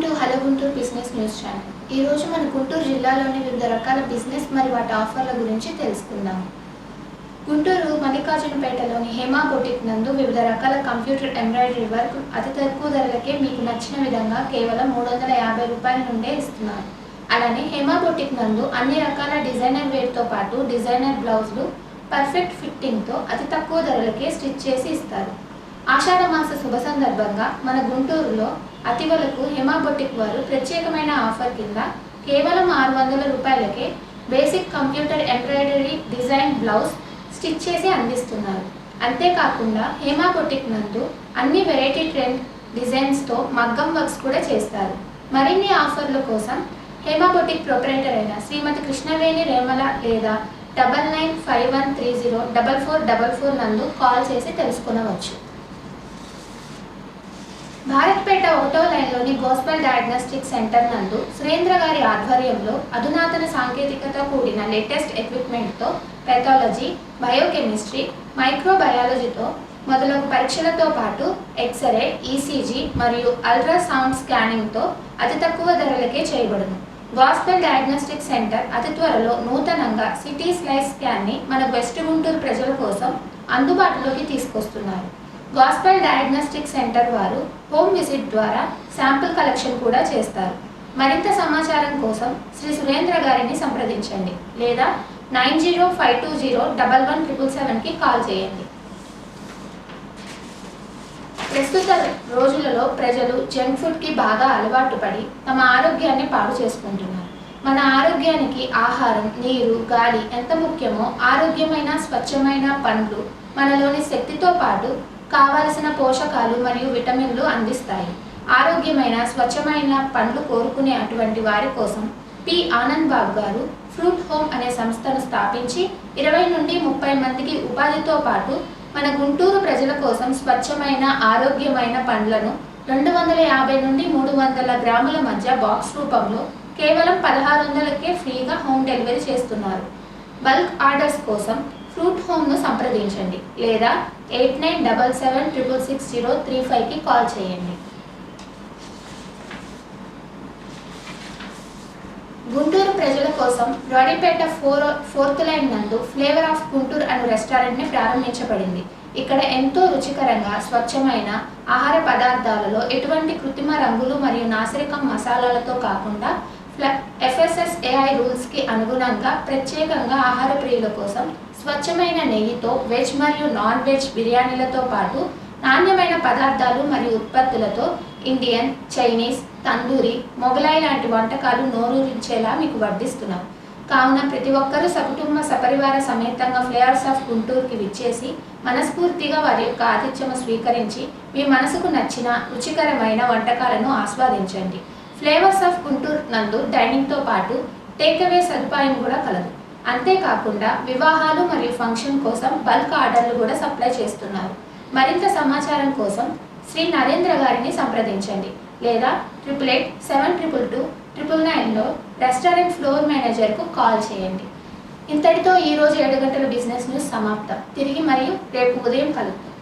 Welcome to hello Guntur business news channel. ఈ రోజు మన గుంటూరు జిల్లాలోని వివిధ రకాల బిజినెస్ మరియు వాటి ఆఫర్ల గురించి తెలుసుకుందాం. గుంటూరు మల్లికార్జునపేటలోని హేమా బొటిక్ నందు వివిధ రకాల కంప్యూటర్ ఎంబ్రాయిడరీ వర్క్ అతి తక్కువ ధరలకే మీకు నచ్చిన విధంగా కేవలం 350 రూపాయల నుండే ఇస్తున్నారు. అలానే హేమా బొటిక్ నందు అన్ని రకాల డిజైనర్ వేర్తో పాటు డిజైనర్ బ్లౌజులు పర్ఫెక్ట్ ఫిట్టింగ్తో అతి తక్కువ ధరలకే స్టిచ్ చేసి ఇస్తారు. ఆషాఢ మాస శుభ సందర్భంగా మన గుంటూరులో అతివలకు హేమా బొటిక్ వారు ప్రత్యేకమైన ఆఫర్ కింద కేవలం 600 రూపాయలకే basic computer embroidery design blouse stitch చేసి అందిస్తున్నారు. అంతేకాకుండా హేమా బొటిక్ నందు అన్ని వెరైటీ ట్రెండ్ డిజైన్స్తో మగ్గం వర్క్స్ కూడా చేస్తారు. మరిన్ని ఆఫర్ల కోసం హేమా బొటిక్ ప్రొపరేటర్ అయిన శ్రీమతి కృష్ణవేణి రేమల లేదా 9951304444 నందు కాల్ చేసి తెలుసుకొనవచ్చు. భారత్పేట 1వ లైన్లోని గోస్పల్ డయాగ్నోస్టిక్ సెంటర్ నందు సురేంద్ర గారి ఆధ్వర్యంలో అధునాతన సాంకేతికత కూడిన లేటెస్ట్ ఎక్విప్మెంట్తో పెథాలజీ, బయోకెమిస్ట్రీ, మైక్రోబయాలజీతో మొదలగు పరీక్షలతో పాటు ఎక్స్రే, ఈసీజీ మరియు అల్ట్రాసౌండ్ స్కానింగ్తో అతి తక్కువ ధరలకే చేయబడును. గోస్పల్ డయాగ్నోస్టిక్ సెంటర్ అతి త్వరలో నూతనంగా సిటీ స్లైస్ స్కాన్ని మన వెస్ట్ గుంటూరు ప్రజల కోసం అందుబాటులోకి తీసుకొస్తున్నారు. గోస్పల్ డయాగ్నోస్టిక్ సెంటర్ వారు హోమ్ విజిట్ ద్వారా శాంపుల్ కలెక్షన్ కూడా చేస్తారు. మరింత సమాచారం కోసం శ్రీ సురేంద్ర గారిని సంప్రదించండి లేదా 9052011777కి కాల్ చేయండి. ప్రస్తుత రోజులలో ప్రజలు జంక్ ఫుడ్కి బాగా అలవాటు పడి తమ ఆరోగ్యాన్ని పాడు చేసుకుంటున్నారు. మన ఆరోగ్యానికి ఆహారం, నీరు, గాలి ఎంత ముఖ్యమో ఆరోగ్యమైన స్వచ్ఛమైన పండ్లు మనలోని శక్తితో పాటు కావలసిన పోషకాలు మరియు విటమిన్లు అందిస్తాయి. ఆరోగ్యమైన స్వచ్ఛమైన పండ్లు కోరుకునే అటువంటి వారి కోసం పి ఆనంద్ బాబు గారు ఫ్రూట్ హోమ్ అనే సంస్థను స్థాపించి 20 నుండి 30 మందికి ఉపాధితో పాటు మన గుంటూరు ప్రజల కోసం స్వచ్ఛమైన ఆరోగ్యమైన పండ్లను 250 నుండి 300 గ్రాముల మధ్య బాక్స్ రూపంలో కేవలం 1600కే ఫ్రీగా హోమ్ డెలివరీ చేస్తున్నారు. బల్క్ ఆర్డర్స్ కోసం ఫ్రూట్ హోమ్ను సంప్రదించండి లేదా 8977666035కి కాల్ చేయండి. గుంటూరు ప్రజల కోసం రాడిపేట 4th లైన్ నందు ఫ్లేవర్ ఆఫ్ గుంటూరు అనే రెస్టారెంట్ని ప్రారంభించబడింది. ఇక్కడ ఎంతో రుచికరంగా స్వచ్ఛమైన ఆహార పదార్థాలలో ఎటువంటి కృత్రిమ రంగులు మరియు నాసిరకం మసాలాలతో కాకుండా FSSAI రూల్స్కి అనుగుణంగా ప్రత్యేకంగా ఆహార ప్రియుల కోసం స్వచ్ఛమైన నెయ్యితో వెజ్ మరియు నాన్ వెజ్ బిర్యానీలతో పాటు నాణ్యమైన పదార్థాలు మరియు ఉత్పత్తులతో ఇండియన్, చైనీస్, తందూరి, మొగలాయి లాంటి వంటకాలు నోరూరించేలా మీకు వడ్డిస్తున్నాం. కావున ప్రతి ఒక్కరూ సకుటుంబ సపరివార సమేతంగా ఫ్లేవర్స్ ఆఫ్ గుంటూరుకి విచ్చేసి మనస్ఫూర్తిగా వారి యొక్క ఆతిథ్యము స్వీకరించి మీ మనసుకు నచ్చిన రుచికరమైన వంటకాలను ఆస్వాదించండి. ఫ్లేవర్స్ ఆఫ్ గుంటూరు నందు డైనింగ్తో పాటు టేక్అవే సదుపాయం కూడా కలదు. అంతేకాకుండా వివాహాలు మరియు ఫంక్షన్ కోసం బల్క్ ఆర్డర్లు కూడా సప్లై చేస్తున్నారు. మరింత సమాచారం కోసం శ్రీ నరేంద్ర గారిని సంప్రదించండి లేదా 8887229999లో రెస్టారెంట్ ఫ్లోర్ మేనేజర్కు కాల్ చేయండి. ఇంతటితో ఈరోజు 7 గంటల బిజినెస్ న్యూస్ సమాప్తం. తిరిగి మరియు రేపు ఉదయం కలుద్దాం.